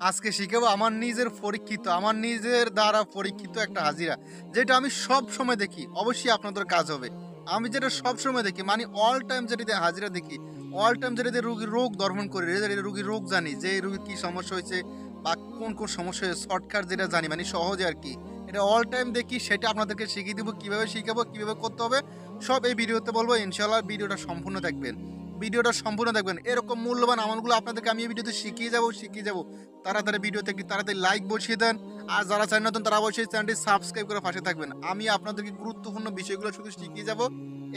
আজকে শিখাবো আমার নিজের পরীক্ষিত, আমার নিজের দ্বারা পরীক্ষিত একটা হাজিরা, যেটা আমি সব সময় দেখি। অবশ্যই আপনাদের কাজ হবে। আমি যেটা সব সময় দেখি, মানে অল টাইম যেটাতে হাজিরা দেখি, অল টাইম যেটাতে রুগীর রোগ দর্শন করি, রুগীর রোগ জানি, যে রুগীর কি সমস্যা হয়েছে বা কোন কোন সমস্যা হয়েছে, শর্টকাট যেটা জানি, মানে সহজে আর কি। এটা অল টাইম দেখি, সেটা আপনাদেরকে শিখিয়ে দিব, কিভাবে শিখাবো, কিভাবে করতে হবে, সব এই ভিডিওতে বলবো। ইনশাআল্লাহ ভিডিওটা সম্পূর্ণ দেখবেন, ভিডিওটা সম্পূর্ণ দেখবেন। এরকম মূল্যবান আমলগুলো আপনাদেরকে আমি এই ভিডিওতে শিখিয়ে যাবো। তাড়াতাড়ি ভিডিওতে একটি তাড়াতাড়ি লাইক বসিয়ে দেন। আর যারা চ্যানেল নতুন তারা অবশ্যই চ্যানেলটি সাবস্ক্রাইব করে পাশে থাকবেন। আমি আপনাদেরকে গুরুত্বপূর্ণ বিষয়গুলো শুধু শিখিয়ে যাব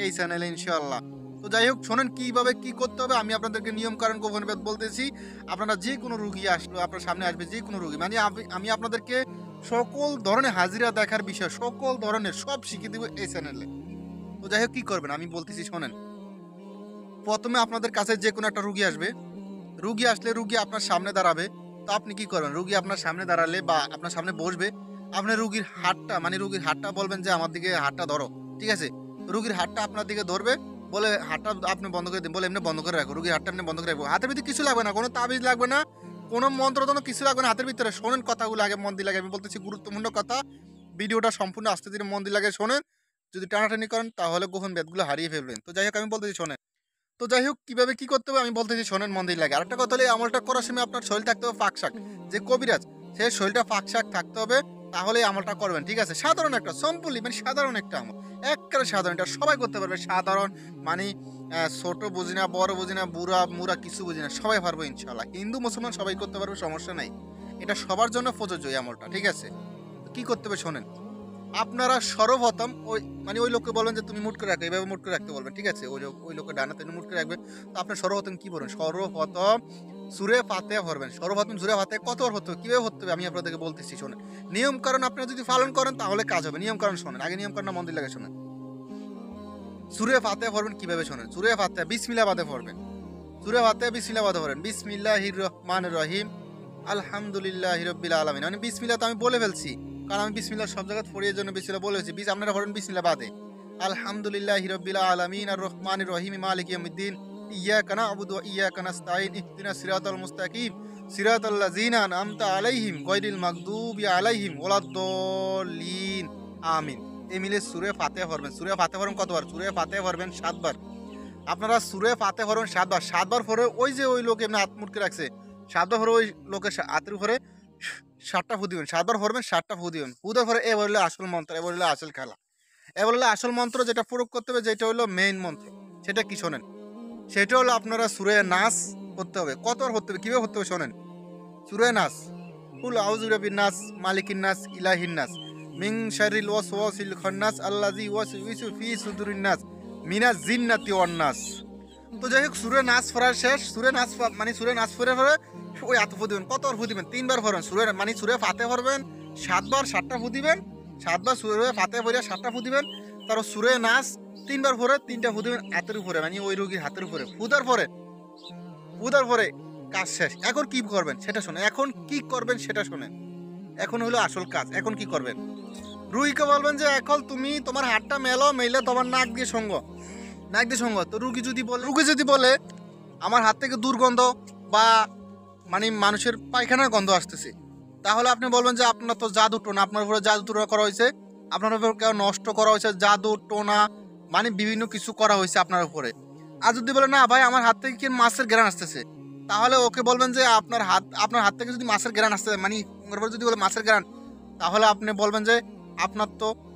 এই চ্যানেলে, ইনশাআল্লাহ। তো যাই হোক, শোনেন কিভাবে কি করতে হবে। আমি আপনাদেরকে নিয়ম কারণ গোপনীয়তা বলতেছি। আপনারা যে কোনো রুগী আসলো, আপনার সামনে আসবে যে কোনো রুগী, মানে আমি আপনাদেরকে সকল ধরনের হাজিরা দেখার বিষয়, সকল ধরনের সব শিখিয়ে দেবো এই চ্যানেলে। তো যাই হোক, কি করবেন আমি বলতেছি শোনেন। প্রথমে আপনাদের কাছে যে কোনো একটা রুগী আসবে। রুগী আসলে রুগী আপনার সামনে দাঁড়াবে। তো আপনি কি করবেন, রুগী আপনার সামনে দাঁড়ালে বা আপনার সামনে বসবে, আপনি রুগীর হাতটা, মানে রুগীর হাতটা বলবেন যে আমার দিকে হাতটা ধরো, ঠিক আছে? রুগীর হাতটা আপনার দিকে ধরবে, বলে হাতটা আপনি বন্ধ করে দিন, বলে এমনি বন্ধ করে রাখো। রুগীর হাতটা এমনি বন্ধ করে রাখবো। হাতের ভিতরে কিছু লাগবে না, কোনো তাবিজ লাগবে না, কোনো মন্ত্রতন্ত্র কিছু লাগবে না হাতের ভিতরে। শোনেন কথাগুলো আগে মন দিয়ে লাগে, আমি বলতেছি গুরুত্বপূর্ণ কথা। ভিডিওটা সম্পূর্ণ আস্তে ধীরে মন দিয়ে লাগে শোনেন। যদি টানাটানি করেন তাহলে গোপন ব্যাধগুলো হারিয়ে ফেলবেন। তো যাই হোক, আমি বলতেছি শোনেন। তো যাই হোক, কিভাবে কি করতে হবে আমি বলতেছি শোনেন, মন দিয়ে লাগে। আরেকটা কথা হলো, এই আমলটা করার সময় আপনার শরীর থাকতে হবে ফাঁকশাক। যে কবিরাজ, সে শরীরটা ফাঁকশাক থাকতে হবে, তাহলে এই আমলটা করবেন, ঠিক আছে? সাধারণ একটা সম্পূর্ণ, মানে সাধারণ একটা আমল, একেবারে সাধারণ, এটা সবাই করতে পারবে। সাধারণ মানে ছোট বুঝি না, বড় বুঝি না, বুড়া মুড়া কিছু বুঝি না, সবাই পারবো ইনশাল্লাহ। হিন্দু মুসলমান সবাই করতে পারবে, সমস্যা নাই। এটা সবার জন্য প্রযোজ্য এই আমলটা, ঠিক আছে? তো কি করতে হবে শোনেন। আপনারা সর্বপ্রথম মানে ওই লোককে বলবেন যে তুমি মুট করে রাখো, এইভাবে মুট করে রাখতে বলবেন, ঠিক আছে? ওই লোকের ডানাতে মুট করে রাখবেন। তো আপনি সর্বপ্রথম কি বলবেন, সর্বপ্রথম সূরা ফাতিহা পড়বেন। সর্বপ্রথম সূরা ফাতিহা কতবার পড়তে হবে, কিভাবে পড়তে হবে আমি আপনাদেরকে বলতেছি শোনেন। নিয়ম কারণ আপনারা যদি পালন করেন তাহলে কাজ হবে। নিয়ম কারণ শোনেন, আগে নিয়ম কারণ মন দিয়ে লাগে শোনেন। সূরা ফাতিহা পড়বেন কিভাবে শোনেন। সূরা ফাতিহা বিসমিল্লাহ বাদে পড়বেন। সূরা ফাতিহা বিসমিল্লাহ বাদে পড়েন। বিসমিল্লাহির রহমানির রহিম, আলহামদুলিল্লাহি রাব্বিল আলামিন। মানে বিসমিল্লাহ তো আমি বলে ফেলছি, কারণ আমি বিসমিল্লাহ সব জায়গায় পড়িয়ে জন্য বিসমিল্লাহ বলেছি। আপনারা পড়েন বিসমিল্লাহ বাদে। আলহামদুলিল্লাহি রাব্বিল আলামিন আর রহমানির রহিম মালিকি ইয়াউমিদ্দিন ইয়াকা না'বুদু ওয়া ইয়াকা নাস্তাঈন ইহদিনাস সিরাতাল মুস্তাকিম সিরাতাল লাযিনা আন'আমতা আলাইহিম গায়রিল মাগদুবি আলাইহিম ওয়ালাদ-দাল্লিন আমিন। এই মিলে সূরা ফাতিহা পড়বেন। সূরা ফাতিহা পড়বেন কতবার? সূরা ফাতিহা পড়বেন ৭ বার। আপনারা সূরা ফাতিহা পড়বেন ৭ বার। ৭ বার পরে ওই যে ওই লোক এমনি হাত মুটকে রাখছে, ৭ বার পরে ওই লোকের হাতের উপরে ৭টা ফু দিবেন। ৭ বার পড়বেন, ৭টা ফু দিবেন। ফু দেওয়ার পরে এ বললে আসল মন্ত্র, এ বললে আসল খেলা। এ বললে আসল মন্ত্র যেটা প্রয়োগ করতে হবে, যেটা হলো মেইন মন্ত্র, সেটা কি শোনেন। সেটা হলো আপনারা সূরা নাস পড়তে হবে। কতবার পড়তে হবে, কিভাবে পড়তে হবে শোনেন। সূরা নাস, কুল আউযু বিরাব্বিন নাস, মালিকিন নাস, ইলাহিন নাস, মিন শাররিল ওয়াসওয়াসিল খান্নাস, আল্লাযী ইউওয়াসউইসু ফি সুদুরিন নাস, মিনাজ জিন্নাতি ওয়ান নাস। তো যাই হোক, সূরা নাস পড়া শেষ। সূরা নাস মানে সূরা নাস পড়ে ওই এত ফু দিবেন। কতবার ফু দিবেন? 3 বার পড়বেন। মানে সূরা ফাতিহা পড়বেন ৭ বার, ৭টা ফু দিবেন। ৭ বার সূরা ফাতিহা পড়ে ৭টা ফু দিবেন। তারপর সূরা নাস 3 বার পড়ে 3টা ফু দিবেন হাতের উপরে, মানে ওই রোগীর হাতের উপরে। ফুদার পরে কাজ শেষ। এখন কি করবেন সেটা শোনেন। এখন কি করবেন সেটা শোনেন। এখন হলো আসল কাজ। এখন কি করবেন, রুগীকে বলবেন যে এখন তুমি তোমার হাতটা মেলে তোমার নাক দিয়ে সঙ্গ। তো রুগী যদি বলে আমার হাত থেকে দুর্গন্ধ বা মানে মানুষের পায়খানার গন্ধ আসতেছে, তাহলে আপনি বলবেন যে আপনার তো জাদু টোনা, আপনার উপরে জাদু টোনা করা হয়েছে, আপনার উপর কেউ নষ্ট করা হয়েছে, জাদু টোনা মানে বিভিন্ন কিছু করা হয়েছে আপনার উপরে। আর যদি বলে না ভাই আমার হাত থেকে কি মাছের ঘ্রাণ আসতেছে, তাহলে ওকে বলবেন যে আপনার হাত থেকে যদি মাছের ঘ্রাণ আসতেছে, মানে যদি বলে মাছের ঘ্রাণ, তাহলে আপনি বলবেন যে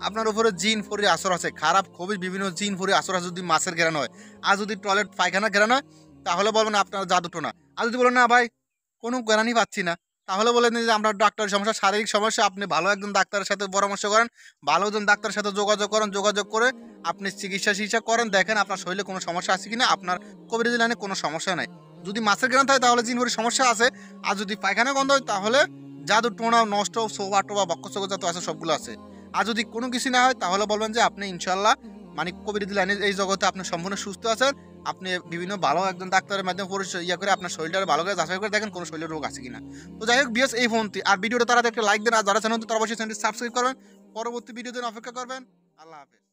আপনার উপরে জিন ফরির আসর আছে, খারাপ খুবই বিভিন্ন জিন ফরির আসর আছে যদি মাছের ঘেরান হয়। আর যদি টয়লেট পায়খানা ঘেরান হয়, তাহলে বলবেন আপনার জাদু টোনা। আর যদি বলেন না ভাই কোনো ঘেরানি পাচ্ছি না, তাহলে বলেন যে আমরা ডাক্তারের সমস্যা, শারীরিক সমস্যা, আপনি ভালো একজন ডাক্তারের সাথে পরামর্শ করেন, ভালো একজন ডাক্তারের সাথে যোগাযোগ করে আপনি চিকিৎসা করেন, দেখেন আপনার শরীরে কোনো সমস্যা আছে কিনা। আপনার কবিরাজি লাইনে কোনো সমস্যা নাই। যদি মাছের ঘেরান থাকে তাহলে জিন ফরির সমস্যা আছে। আর যদি পায়খানা গন্ধ হয় তাহলে জাদু টোনা নষ্ট সোবা টোবা বক্কচক যত আছে সবগুলো আছে। আর যদি কোনো কিছু না হয় তাহলে বলবেন যে আপনি ইনশাল্লাহ মানে কবিরাজি লাইনের এই জগতে আপনি সম্পূর্ণ সুস্থ আছেন। আপনি বিভিন্ন ভালো একজন ডাক্তারের মাধ্যমে করে আপনার শরীরটা ভালো করে যাচাই করে দেখেন কোনো শরীরের রোগ আছে কিনা। তো যাই হোক বিএস এই ফোনটি আর ভিডিওটা তারা একটা লাইক দেন, আর যারা চ্যানেল তারা অবশ্যই চ্যানেলটি সাবস্ক্রাইব করবেন। পরবর্তী ভিডিওর জন্য অপেক্ষা করবেন। আল্লাহ হাফেজ।